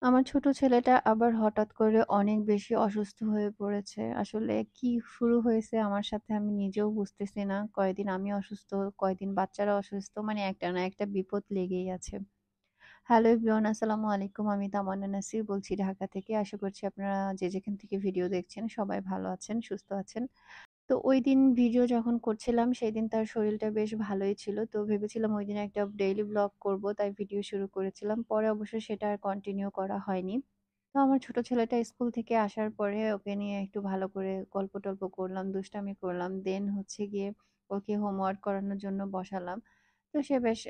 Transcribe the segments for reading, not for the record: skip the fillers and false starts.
আমার ছোট ছেলেটা আবার হঠাৎ করে অনেক বেশি অসুস্থ হয়ে পড়েছে। আসলে কি শুরু হয়েছে আমার সাথে আমি নিজেও বুঝতেছি না। কয়দিন আমি অসুস্থ, কয়দিন বাচ্চারা অসুস্থ। মানে একটা না একটা বিপদ লেগেই আছে। হ্যালো এভরিওয়ান, আসসালামু আলাইকুম। আমি তামান্না নাসির বলছি ঢাকা থেকে। আশা করছি আপনারা যে যেখান থেকে ভিডিও দেখছেন সবাই ভালো আছেন, সুস্থ আছেন। তো ঐদিন ভিডিও যখন করছিলাম সেদিন তার শরীরটা বেশ ভালোই ছিল। তো ভেবেছিলাম ঐদিন একটা ডেইলি ভ্লগ করব, তাই ভিডিও শুরু করেছিলাম। পরে অবশ্য সেটা আর কন্টিনিউ করা হয়নি। তো আমার ছোট ছেলেটা স্কুল থেকে আসার পরে ওকে নিয়ে একটু ভালো করে গল্প-টল্প করলাম, দুষ্টামি করলাম। দেন হচ্ছে গিয়ে ওকে হোমওয়ার্ক করানোর জন্য বসালাম। তো সে বেশ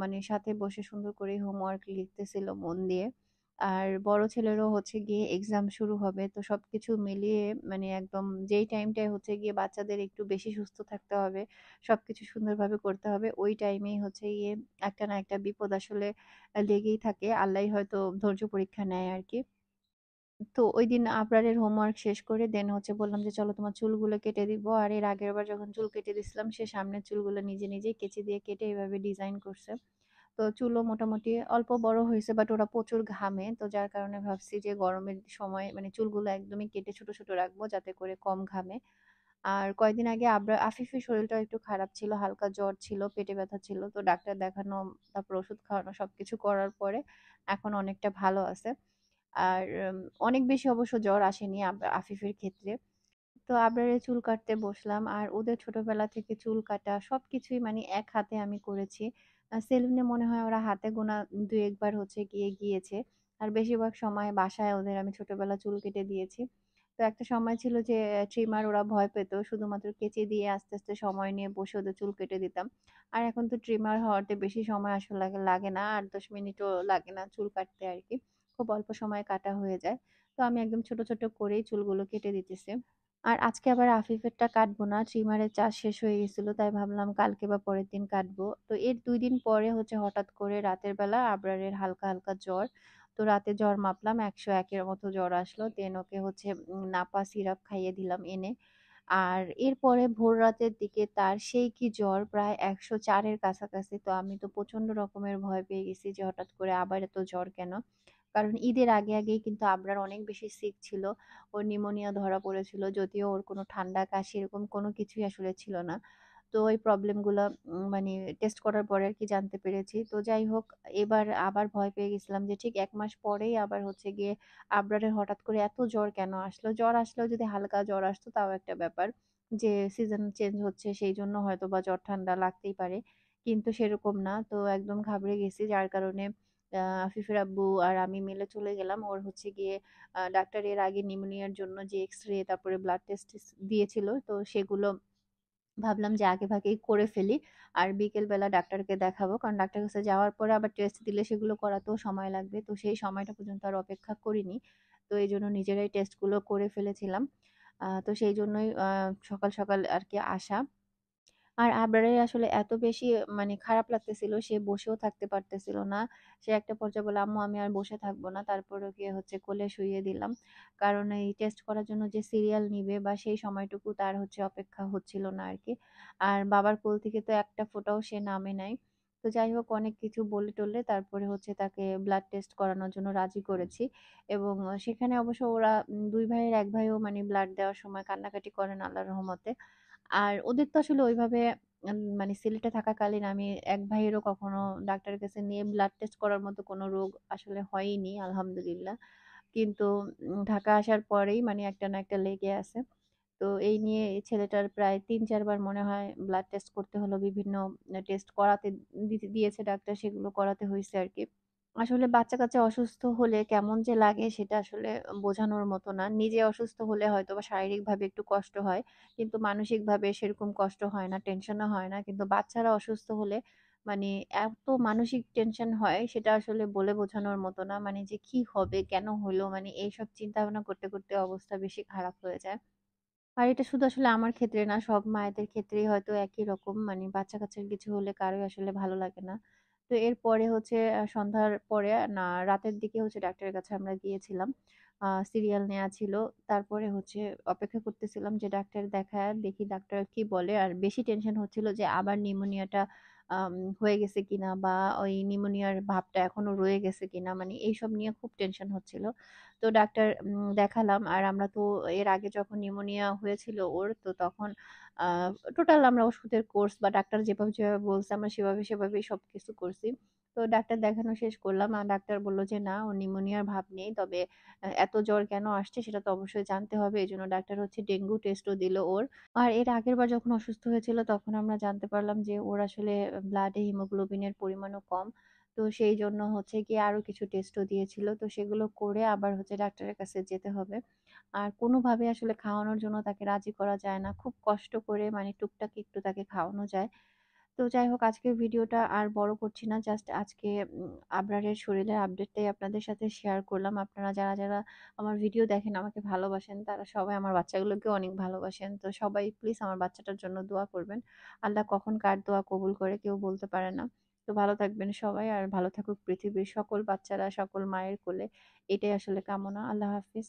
মানে সাথে বসে সুন্দর করে হোমওয়ার্ক লিখতেছিল মন দিয়ে। আর বড় ছেলেরও হচ্ছে গিয়ে এক্সাম শুরু হবে। তো সবকিছু মিলিয়ে মানে একদম যেই টাইমটায় হচ্ছে গিয়ে বাচ্চাদের একটু বেশি সুস্থ থাকতে হবে, সবকিছু সুন্দরভাবে করতে হবে, ওই টাইমেই হচ্ছে গিয়ে একটা না একটা বিপদ আসলে লেগেই থাকে। আল্লাহই হয়তো ধৈর্য পরীক্ষা নেয় আরকি। তো ঐদিন আবরারের হোমওয়ার্ক শেষ করে দেন হচ্ছে বললাম যে, "চলো তোমার চুলগুলো কেটে দিব।" আর এর আগেরবার যখন চুল কেটে দিছিলাম সে সামনের চুলগুলো নিজে, নিজেই কেচি দিয়ে কেটে এভাবে ডিজাইন করছে। তো চুলও মোটামুটি অল্প বড় হইছে বাট ওরা প্রচুর ঘামে। তো যার কারণে ভাবছি যে গরমের সময় মানে চুলগুলো একদমই কেটে ছোট, ছোট রাখবো যাতে করে কম ঘামে। আর কয়েকদিন আগে আফিফের শরীরটাও একটু খারাপ ছিল, হালকা জ্বর ছিল, পেটে ব্যথা ছিল। তো ডাক্তার দেখানো, তারপর ওষুধ খাওয়ানো সবকিছু করার পরে এখন অনেকটা ভালো আছে। আর অনেক বেশি অবশ্য জ্বর আসেনি আফিফের ক্ষেত্রে। তো আবরারের চুল কাটতে বসলাম। আর ওদের ছোটবেলা থেকে চুল কাটা সবকিছুই মানে এক হাতে আমি করেছি। সেলুনে মনে হয় ওরা হাতে গোনা ২-১ বার হচ্ছে গিয়ে গিয়েছে। আর বেশিরভাগ সময় বাসায় ওদের আমি ছোটবেলা চুল কেটে দিয়েছি। তো একটা সময় ছিল যে ট্রিমার ওরা ভয় পেত। শুধুমাত্র কেচি দিয়ে আস্তে, আস্তে সময় নিয়ে বসে ওদের চুল কেটে দিতাম। আর এখন তো ট্রিমার হওয়াতে বেশি সময় আসলে লাগে না। ৮-১০ মিনিটও লাগে না চুল কাটতে আরকি। খুব অল্প সময়ে কাটা হয়ে যায়। তো আমি একদম ছোট, ছোট করেই চুলগুলো কেটে দিতেছি। আর আজকে আবার আফিফেরটা কাটবো না। ট্রিমারের চার্জ শেষ হয়ে গেছিল। তাই ভাবলাম কালকে বা পরের দিন কাটবো। তো এর ২ দিন পরে হচ্ছে হঠাৎ করে রাতের বেলা আবরারের হালকা, হালকা জ্বর। তো রাতে জ্বর মাপলাম ১০১ এর মতো জ্বর আসলো। দেন ওকে হচ্ছে নাপা সিরাপ খাইয়ে দিলাম এনে। আর এরপরে ভোর রাতের দিকে তার সেই কি জ্বর প্রায় ১০৪ এর কাছাকাছি। তো আমি তো প্রচন্ড রকমের ভয় পেয়ে গেছি যে হঠাৎ করে আবার এত জ্বর কেন? কারণ ঈদের আগে, আগেই কিন্তু আবরার অনেক বেশি সিক ছিল। ওর নিউমোনিয়া ধরা পড়েছিল। যদিও ওর কোনো ঠান্ডা, কাশি এরকম কোনো কিছুই আসলে ছিল না। তো এই প্রবলেম গুলা মানে টেস্ট করার পরে আরকি জানতে পেরেছি। তো যাই হোক, এবার আবার ভয় পেয়ে গেছিলাম যে ঠিক ১ মাস পরেই আবার হচ্ছে গিয়ে আবরারের হঠাৎ করে এত জ্বর কেন আসলো? জ্বর আসলেও যদি হালকা জ্বর আসতো তাও একটা ব্যাপার। যে সিজন চেঞ্জ হচ্ছে সেইজন্য হয়তোবা জ্বর ঠান্ডা লাগতেই পারে। কিন্তু সেরকম না। তো একদম ঘাবড়ে গেছি, যার কারণে আফিফের আব্বু আর আমি মিলে চলে গেলাম। ওর হচ্ছে গিয়ে ডাক্তার এর আগে নিউমোনিয়ার জন্য যে এক্স-রে তারপরে ব্লাড টেস্ট দিয়েছিল। তো সেগুলো ভাবলাম যে আগেভাগেই করে ফেলি। আর বিকেল বেলা ডাক্তারকে দেখাবো। কারণ ডাক্তারের কাছে যাওয়ার পরে আবার টেস্ট দিলে সেগুলো করাতেও সময় লাগবে। তো সেই সময়টা পর্যন্ত আর অপেক্ষা করিনি। তো এজন্য নিজেরাই টেস্টগুলো করে ফেলেছিলাম। তো সেইজন্যই সকাল, সকাল আরকি আসা। আর আবরারের আসলে এত বেশি মানে খারাপ লাগতেছিল, সে বসেও থাকতে পারতেছিল না। সে একটা পর্যায়ে বলল, "আম্মু আমি আর বসে থাকব না।" তারপরে ওকে হচ্ছে কোলে শুইয়ে দিলাম। কারণ এই টেস্ট করার জন্য যে সিরিয়াল নিবে বা সেই সময়টুকু তার হচ্ছে অপেক্ষা হচ্ছিল না আরকি। আর বাবার কোল থেকে তো একটা ফোঁটাও সে নামে নাই। তো যাই হোক, অনেক কিছু বলে টলে তারপরে হচ্ছে তাকে ব্লাড টেস্ট করানোর জন্য রাজি করেছি। এবং সেখানে অবশ্য ওরা ২ ভাইয়ের ১ ভাইও মানে ব্লাড দেওয়ার সময় কান্নাকাটি করেন আল্লাহর রহমতে। আর ওদের তো আসলে ওইভাবে মানে সিলেটে থাকাকালীন আমি এক ভাইয়েরও কখনো ডাক্তারের কাছে নিয়ে ব্লাড টেস্ট করার মতো কোনো রোগ আসলে হয়ইনি আলহামদুলিল্লাহ। কিন্তু ঢাকা আসার পরেই মানে একটা না একটা লেগে আছে। তো এই নিয়ে এই ছেলেটার প্রায় ৩-৪ বার মনে হয় ব্লাড টেস্ট করতে হলো। বিভিন্ন টেস্ট করাতে দিয়েছে ডাক্তার, সেগুলো করাতে হইছে আরকি। আসলে বাচ্চা-কাচ্চা অসুস্থ হলে কেমন যে লাগে সেটা আসলে বোঝানোর মতো না। নিজে অসুস্থ হলে হয়তোবা শারীরিকভাবে একটু কষ্ট হয়। কিন্তু মানসিকভাবে সেরকম কষ্ট হয় না, টেনশনও হয় না। কিন্তু বাচ্চারা অসুস্থ হলে মানে এত মানসিক টেনশন হয় সেটা আসলে বলে বোঝানোর মতো না। মানে যে কি হবে, কেন হলো, মানে এইসব চিন্তা-ভাবনা করতে, করতে অবস্থা বেশি খারাপ হয়ে যায়। আর এটা শুধু আসলে আমার ক্ষেত্রে না, সব মায়েদের ক্ষেত্রেই হয়তো একই রকম। মানে বাচ্চা-কাচ্চার কিছু হলে কারোই আসলে ভালো লাগে না। তো এরপরে হচ্ছে সন্ধ্যার পরে না রাতের দিকে হচ্ছে ডাক্তারের কাছে আমরা গিয়েছিলাম। সিরিয়াল নেয়া ছিল। তারপরে হচ্ছে অপেক্ষা করতেছিলাম যে ডাক্তার দেখায় দেখি ডাক্তার কি বলে। আর বেশি টেনশন হচ্ছিল যে আবার নিউমোনিয়াটা হয়ে গেছে কিনা বা ওই নিউমোনিয়ার ভাবটা এখনো রয়ে গেছে কিনা, মানে এইসব নিয়ে খুব টেনশন হচ্ছিল। তো ডাক্তার দেখালাম। আর আমরা তো এর আগে যখন নিউমোনিয়া হয়েছিল ওর, তো তখন আ টোটাল আমরা ওষুধের কোর্স বা ডাক্তার যেভাবে বলছে আমরা সেভাবেই সবকিছু করছি। তো ডাক্তার দেখানো শেষ করলাম। আর ডাক্তার বলল যে, "না, ওর নিউমোনিয়ার ভাব নেই। তবে এত জ্বর কেন আসছে সেটা তো অবশ্যই জানতে হবে।" এজন্য ডাক্তার হচ্ছে ডেঙ্গু টেস্টও দিল ওর। আর এর আগেরবার যখন অসুস্থ হয়েছিল তখন আমরা জানতে পারলাম যে ওর আসলে ব্লাডে হিমোগ্লোবিনের পরিমাণও কম। তো সেইজন্য হচ্ছে গিয়ে আরো কিছু টেস্টও দিয়েছিল। তো সেগুলো করে আবার হচ্ছে ডাক্তারের কাছে যেতে হবে। আর কোনোভাবে আসলে খাওয়ানোর জন্য তাকে রাজি করা যায় না। খুব কষ্ট করে মানে টুকটাক একটু তাকে খাওয়ানো যায়। তো যাই হোক, আজকের ভিডিওটা আর বড় করছি না। জাস্ট আজকে আবরারের শরীরের আপডেটটাই আপনাদের সাথে শেয়ার করলাম। আপনারা যারা আমার ভিডিও দেখেন, আমাকে ভালোবাসেন, তারা সবাই আমার বাচ্চাগুলোকেও অনেক ভালোবাসেন। তো সবাই প্লিজ আমার বাচ্চাটার জন্য দোয়া করবেন। আল্লাহ কখন কার দোয়া কবুল করে কেউ বলতে পারে না। তো ভালো থাকবেন সবাই, আর ভালো থাকুক পৃথিবীর সকল বাচ্চারা সকল মায়ের কোলে। এটাই আসলে কামনা। আল্লাহ হাফিজ।